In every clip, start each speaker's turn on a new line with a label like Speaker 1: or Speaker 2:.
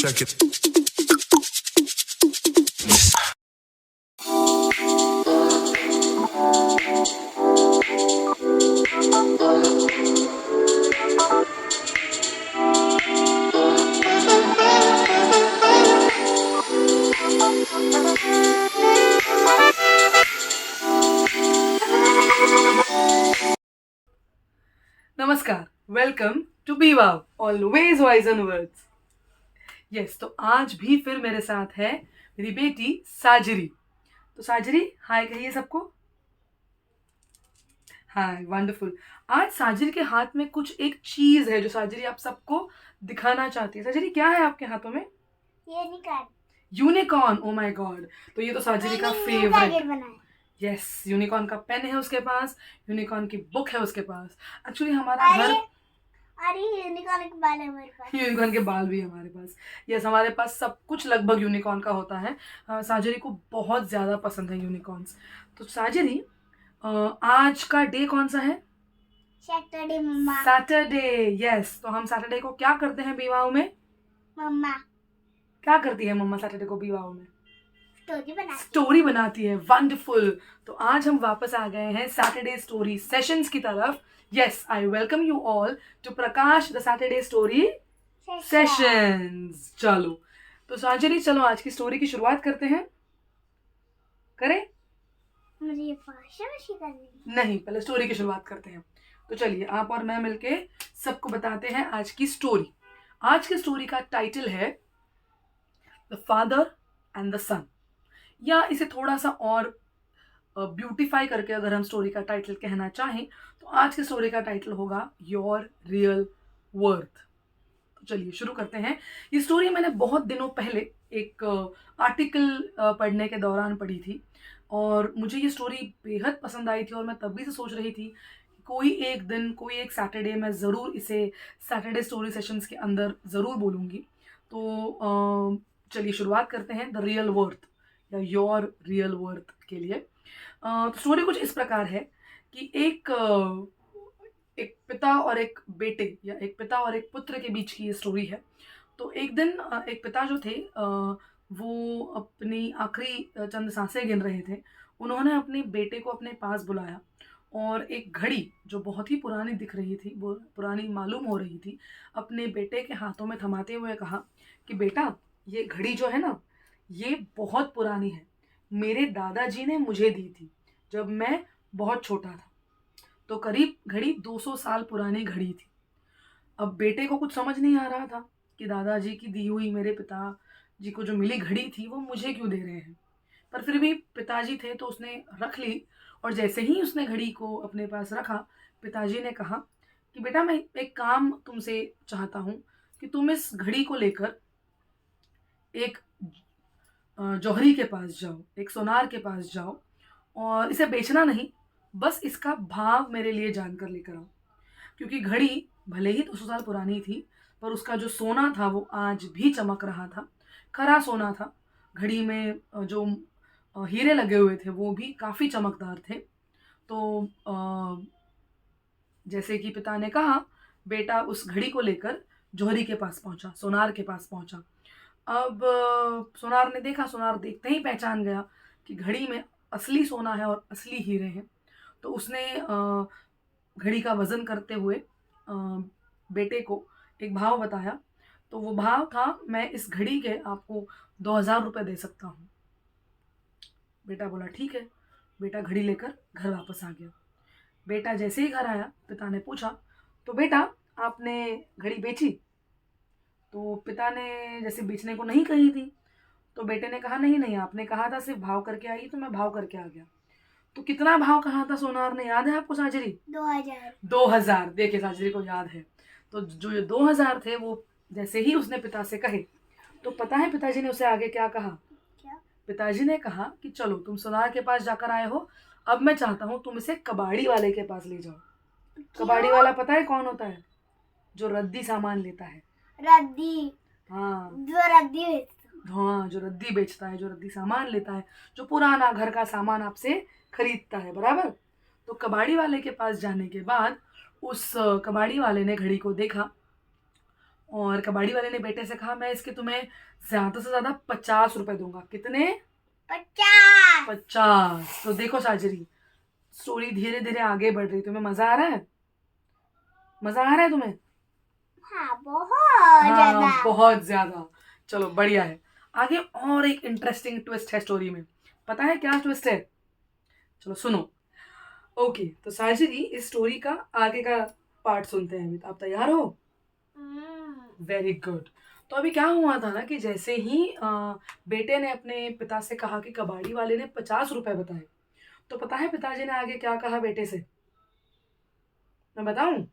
Speaker 1: check it.
Speaker 2: नमस्कार, welcome to B wow, always wise and words. Yes, तो आज भी फिर मेरे साथ है मेरी बेटी साजरी। तो साजरी, हाय कहिए सबको। हाय, वंडरफुल। आज साजरी के हाथ में कुछ एक चीज है जो साजरी आप सबको दिखाना चाहती है। साजरी, क्या है आपके हाथों में?
Speaker 3: Unicorn.
Speaker 2: Unicorn. Oh my God, तो ये तो साजरी का फेवरेट।
Speaker 3: बनाया।
Speaker 2: यस, यूनिकॉर्न का पेन है उसके पास, यूनिकॉर्न की बुक है उसके पास। एक्चुअली हमारा घर,
Speaker 3: अरे यूनिकॉर्न के बाल है मेरे पास।
Speaker 2: यूनिकॉर्न के बाल भी है हमारे पास। यस, हमारे पास सब कुछ लगभग यूनिकॉर्न का होता है। साजरी को बहुत ज़्यादा पसंद है यूनिकॉर्न्स। तो साजरी, आज का डे कौन सा है?
Speaker 3: सैटरडे मम्मा।
Speaker 2: सैटरडे। यस, तो हम सैटरडे को क्या करते हैं बीवाओ में?
Speaker 3: मम्मा
Speaker 2: क्या करती है मम्मा सैटरडे को बीवाओ में?
Speaker 3: स्टोरी
Speaker 2: बनाती है। वंडरफुल। तो आज हम वापस आ गए हैं सैटरडे स्टोरी सेशंस की तरफ। Yes, I welcome you all to Prakash the Saturday story sessions. चलो, तो साजरी, चलो आज की स्टोरी की शुरुआत करते हैं। करें?
Speaker 3: मुझे ये भाषा करनी
Speaker 2: नहीं, पहले स्टोरी की शुरुआत करते हैं। तो चलिए, आप और मैं मिलके सबको बताते हैं आज की स्टोरी। आज की स्टोरी का टाइटल है द फादर एंड द सन, या इसे थोड़ा सा और ब्यूटिफाई करके अगर हम स्टोरी का टाइटल कहना चाहें तो आज की स्टोरी का टाइटल होगा योर रियल वर्थ। तो चलिए शुरू करते हैं। ये स्टोरी मैंने बहुत दिनों पहले एक आर्टिकल पढ़ने के दौरान पढ़ी थी और मुझे ये स्टोरी बेहद पसंद आई थी और मैं तभी से सोच रही थी कि कोई एक दिन, कोई एक सैटरडे मैं ज़रूर इसे सैटरडे स्टोरी सेशंस के अंदर ज़रूर बोलूँगी। तो चलिए शुरुआत करते हैं द रियल वर्थ या योर रियल वर्थ के लिए। तो स्टोरी कुछ इस प्रकार है कि एक पिता और एक बेटे, या एक पिता और एक पुत्र के बीच की ये स्टोरी है। तो एक दिन एक पिता जो थे, वो अपनी आखिरी चंद सांसें गिन रहे थे। उन्होंने अपने बेटे को अपने पास बुलाया और एक घड़ी जो बहुत ही पुरानी दिख रही थी, वो पुरानी मालूम हो रही थी, अपने बेटे के हाथों में थमाते हुए कहा कि बेटा, ये घड़ी जो है ना, ये बहुत पुरानी है। मेरे दादाजी ने मुझे दी थी जब मैं बहुत छोटा था। तो करीब घड़ी 200 साल पुरानी घड़ी थी। अब बेटे को कुछ समझ नहीं आ रहा था कि दादाजी की दी हुई, मेरे पिताजी को जो मिली घड़ी थी, वो मुझे क्यों दे रहे हैं। पर फिर भी पिताजी थे तो उसने रख ली। और जैसे ही उसने घड़ी को अपने पास रखा, पिताजी ने कहा कि बेटा, मैं एक काम तुमसे चाहता हूँ कि तुम इस घड़ी को लेकर एक जौहरी के पास जाओ, एक सोनार के पास जाओ और इसे बेचना नहीं, बस इसका भाव मेरे लिए जानकर लेकर आओ। क्योंकि घड़ी भले ही 200 साल पुरानी थी, पर उसका जो सोना था वो आज भी चमक रहा था, खरा सोना था। घड़ी में जो हीरे लगे हुए थे वो भी काफ़ी चमकदार थे। तो जैसे कि पिता ने कहा, बेटा उस घड़ी को लेकर जौहरी के पास पहुंचा, सोनार के पास पहुंचा। अब सोनार ने देखा, सोनार देखते ही पहचान गया कि घड़ी में असली सोना है और असली हीरे हैं। तो उसने घड़ी का वज़न करते हुए बेटे को एक भाव बताया। तो वो भाव था, मैं इस घड़ी के आपको 2000 रुपये दे सकता हूँ। बेटा बोला ठीक है। बेटा घड़ी लेकर घर वापस आ गया। बेटा जैसे ही घर आया, पिता ने पूछा, तो बेटा, आपने घड़ी बेची? तो पिता ने जैसे बेचने को नहीं कही थी, तो बेटे ने कहा, नहीं नहीं, आपने कहा था सिर्फ भाव करके आई, तो मैं भाव करके आ गया। तो कितना भाव कहा था सोनार ने, याद है आपको साजरी?
Speaker 3: 2000।
Speaker 2: 2000। देखिए, साजरी को याद है। तो जो ये 2000 थे, वो जैसे ही उसने पिता से कहे, तो पता है पिताजी ने उसे आगे क्या कहा?
Speaker 3: क्या?
Speaker 2: पिताजी ने कहा कि चलो, तुम सोनार के पास जाकर आए हो, अब मैं चाहता हूँ तुम इसे कबाड़ी वाले के पास ले जाओ। कबाड़ी वाला पता है कौन होता है? जो रद्दी सामान लेता है।
Speaker 3: रद्दी।
Speaker 2: हाँ
Speaker 3: जो रद्दी बेचता।
Speaker 2: हाँ, जो रद्दी बेचता है, जो रद्दी सामान लेता है, जो पुराना घर का सामान आपसे खरीदता है, बराबर। तो कबाड़ी वाले के पास जाने के बाद उस कबाड़ी वाले ने घड़ी को देखा और कबाड़ी वाले ने बेटे से कहा मैं इसके तुम्हें ज्यादा से ज्यादा 50 रुपए दूंगा। कितने?
Speaker 3: 50।
Speaker 2: 50। तो देखो साजरी, स्टोरी धीरे धीरे आगे बढ़ रही। तुम्हें मजा आ रहा है? मजा आ रहा है तुम्हें?
Speaker 3: हाँ, बहुत ज्यादा।
Speaker 2: हाँ, बहुत ज्यादा। चलो बढ़िया है। आगे और एक इंटरेस्टिंग ट्विस्ट है स्टोरी में। पता है क्या ट्विस्ट है? चलो सुनो। ओके, तो साजरी इस स्टोरी का आगे का पार्ट सुनते हैं। अभी आप तैयार हो? Very good. तो अभी क्या हुआ था ना कि जैसे ही बेटे ने अपने पिता से कहा कि कबाड़ी वाले ने 50 रुपए बताए, तो पता है पिताजी ने आगे क्या कहा बेटे से? मैं बताऊं?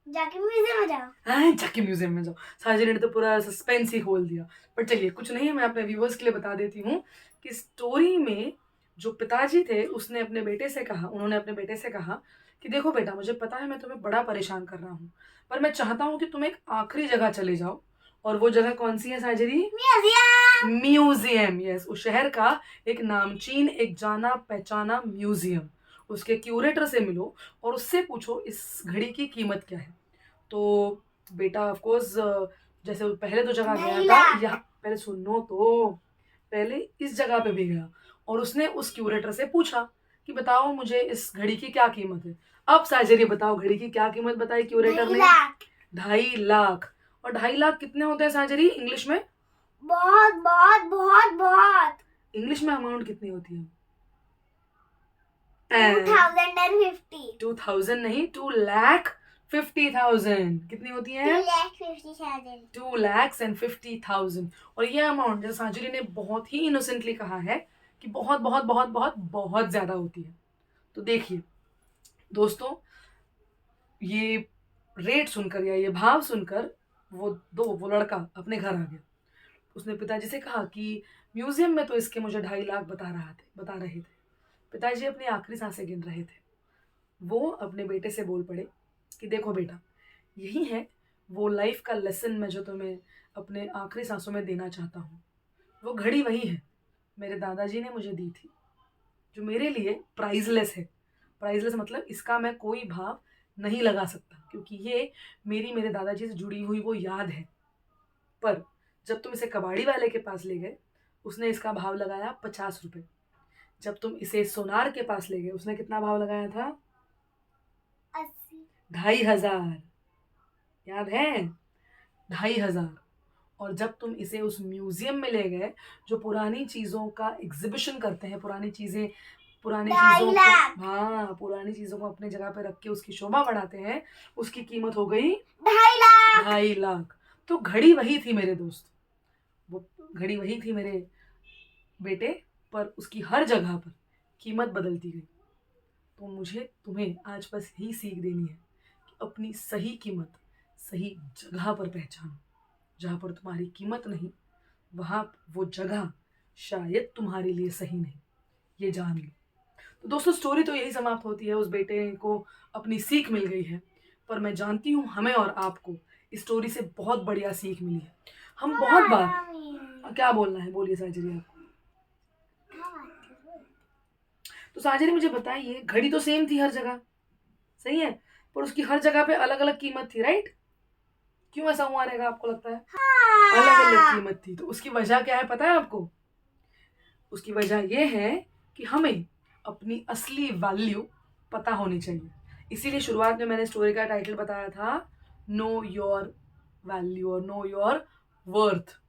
Speaker 3: जाके म्यूजियम में जाओ।
Speaker 2: हाँ, जाके म्यूजियम में जाओ। साजरी ने तो पूरा सस्पेंस ही खोल दिया। पर चलिए, कुछ नहीं है, मैं अपने व्यूवर्स के लिए बता देती हूँ कि स्टोरी में जो पिताजी थे उसने अपने बेटे से कहा, उन्होंने अपने बेटे से कहा कि देखो बेटा, मुझे पता है मैं तुम्हें बड़ा परेशान कर रहा हूँ, पर मैं चाहता हूँ कि तुम एक आखिरी जगह चले जाओ। और वो जगह कौन सी है साजरी?
Speaker 3: म्यूजियम।
Speaker 2: म्यूजियम। यस, उस शहर का एक नामचीन, एक जाना पहचाना म्यूजियम। उसके क्यूरेटर से मिलो और उससे पूछो इस घड़ी की कीमत क्या है। तो बेटा ऑफ कोर्स, जैसे वो पहले तो जगह गया था, यहाँ पहले सुनो तो, पहले इस जगह पे भी गया और उसने उस क्यूरेटर से पूछा कि बताओ मुझे इस घड़ी की क्या कीमत है। अब साजरी बताओ, घड़ी की क्या कीमत बताई क्यूरेटर ने? 2.5 लाख। और 2.5 लाख कितने होते हैं साजरी इंग्लिश में?
Speaker 3: बहुत बहुत बहुत बहुत।
Speaker 2: इंग्लिश में अमाउंट कितनी होती है?
Speaker 3: 2050।
Speaker 2: 2000 नहीं, 2,50,000। कितनी होती है?
Speaker 3: 2,50,000।
Speaker 2: 2,50,000। और ये अमाउंट जैसे सांजरी ने बहुत ही इनोसेंटली कहा है कि बहुत बहुत बहुत बहुत बहुत ज्यादा होती है। तो देखिए दोस्तों, ये रेट सुनकर या ये भाव सुनकर वो लड़का अपने घर आ गया। उसने पिताजी से कहा कि म्यूजियम में तो इसके मुझे 2.5 लाख बता रहे थे। पिताजी अपनी आखिरी सांसें गिन रहे थे। वो अपने बेटे से बोल पड़े कि देखो बेटा, यही है वो लाइफ का लेसन मैं जो तुम्हें अपने आखिरी सांसों में देना चाहता हूँ। वो घड़ी वही है, मेरे दादाजी ने मुझे दी थी, जो मेरे लिए प्राइजलेस है। प्राइजलेस मतलब इसका मैं कोई भाव नहीं लगा सकता, क्योंकि ये मेरे दादाजी से जुड़ी हुई वो याद है। पर जब तुम इसे कबाड़ी वाले के पास ले गए, उसने इसका भाव लगाया 50 रुपए। जब तुम इसे सोनार के पास ले गए, उसने कितना भाव लगाया था?
Speaker 3: 80।
Speaker 2: 2,500। याद है? 2,500। और जब तुम इसे उस म्यूजियम में ले गए जो पुरानी चीजों का एग्जीबिशन करते हैं, पुरानी चीजों को, हाँ, पुरानी चीजों को अपने जगह पे रख के उसकी शोभा बढ़ाते हैं, उसकी कीमत हो गई
Speaker 3: 2.5 लाख।
Speaker 2: 2.5 लाख। तो घड़ी वही थी मेरे दोस्त, वो घड़ी वही थी मेरे बेटे, पर उसकी हर जगह पर कीमत बदलती गई। तो मुझे तुम्हें आज बस यही सीख देनी है कि अपनी सही कीमत सही जगह पर पहचानो। जहाँ पर तुम्हारी कीमत नहीं, वहाँ वो जगह शायद तुम्हारे लिए सही नहीं, ये जान लो। तो दोस्तों, स्टोरी तो यही समाप्त होती है। उस बेटे को अपनी सीख मिल गई है, पर मैं जानती हूँ हमें और आपको इस स्टोरी से बहुत बढ़िया सीख मिली है। हम बहुत बार, क्या बोलना है, बोलिए साजरी आपको। तो साजरी मुझे बताइए, घड़ी तो सेम थी हर जगह, सही है, पर उसकी हर जगह पे अलग अलग कीमत थी, राइट? क्यों ऐसा हुआ रहेगा आपको लगता है? अलग अलग कीमत थी। तो उसकी वजह क्या है पता है आपको? उसकी वजह यह है कि हमें अपनी असली वैल्यू पता होनी चाहिए। इसीलिए शुरुआत में मैंने स्टोरी का टाइटल बताया था, नो योर वैल्यू और नो योर वर्थ।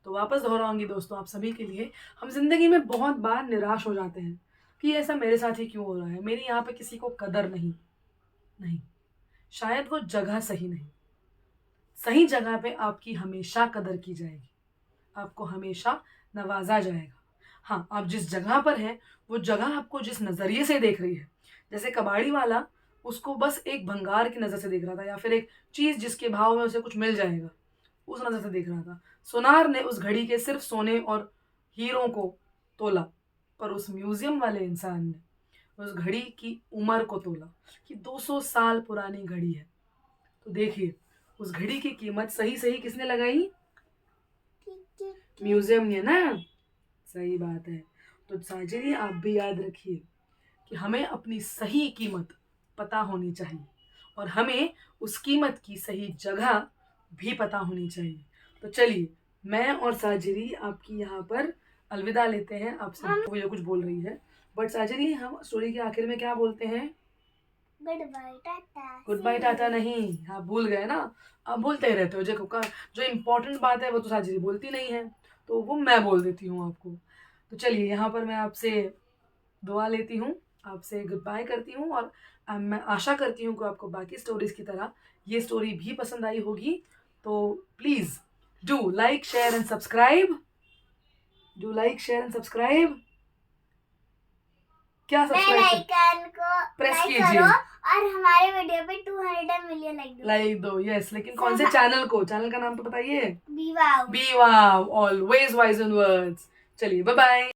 Speaker 2: तो वापस दोहराऊंगी दोस्तों आप सभी के लिए, हम जिंदगी में बहुत बार निराश हो जाते हैं कि ऐसा मेरे साथ ही क्यों हो रहा है, मेरी यहाँ पे किसी को कदर नहीं, शायद वो जगह सही नहीं। सही जगह पे आपकी हमेशा कदर की जाएगी, आपको हमेशा नवाजा जाएगा। हाँ, आप जिस जगह पर हैं, वो जगह आपको जिस नज़रिए से देख रही है, जैसे कबाड़ी वाला उसको बस एक भंगार की नज़र से देख रहा था, या फिर एक चीज़ जिसके भाव में उसे कुछ मिल जाएगा, उस नज़र से देख रहा था। सोनार ने उस घड़ी के सिर्फ सोने और हीरों को तोला, पर उस म्यूजियम वाले इंसान ने उस घड़ी की उम्र को तोला कि 200 साल पुरानी घड़ी है। तो देखिए, उस घड़ी की कीमत सही सही किसने लगाई? म्यूजियम ने ना। सही बात है। तो साजरी आप भी याद रखिए कि हमें अपनी सही कीमत पता होनी चाहिए और हमें उस कीमत की सही जगह भी पता होनी चाहिए। तो चलिए, मैं और साजिरी आपकी यहाँ पर अलविदा लेते हैं आपसे। वो ये कुछ बोल रही है, बट साजिरी हम स्टोरी के आखिर में क्या बोलते हैं?
Speaker 3: Good bye tata.
Speaker 2: Good bye tata नहीं, आप भूल गए ना। आप बोलते ही रहते हो, जो इम्पोर्टेंट बात है वो तो साजिरी बोलती नहीं है, तो वो मैं बोल देती हूँ आपको। तो चलिए, यहाँ पर मैं आपसे दुआ लेती हूँ, आपसे गुड बाय करती हूँ, और मैं आशा करती हूँ कि आपको बाकी स्टोरीज की तरह ये स्टोरी भी पसंद आई होगी। तो please do like share and subscribe. Do like share and subscribe. क्या
Speaker 3: बेल
Speaker 2: सब्सक्राइब
Speaker 3: आइकन को
Speaker 2: प्रेस
Speaker 3: लाइक
Speaker 2: कीजिए,
Speaker 3: करो और हमारे वीडियो पे 200 मिलियन लाइक दो।
Speaker 2: लाइक दो। यस, लेकिन कौन से चैनल को? चैनल का नाम तो बताइए।
Speaker 3: B wow.
Speaker 2: B wow, always wise in words. चलिए, बाय बाय।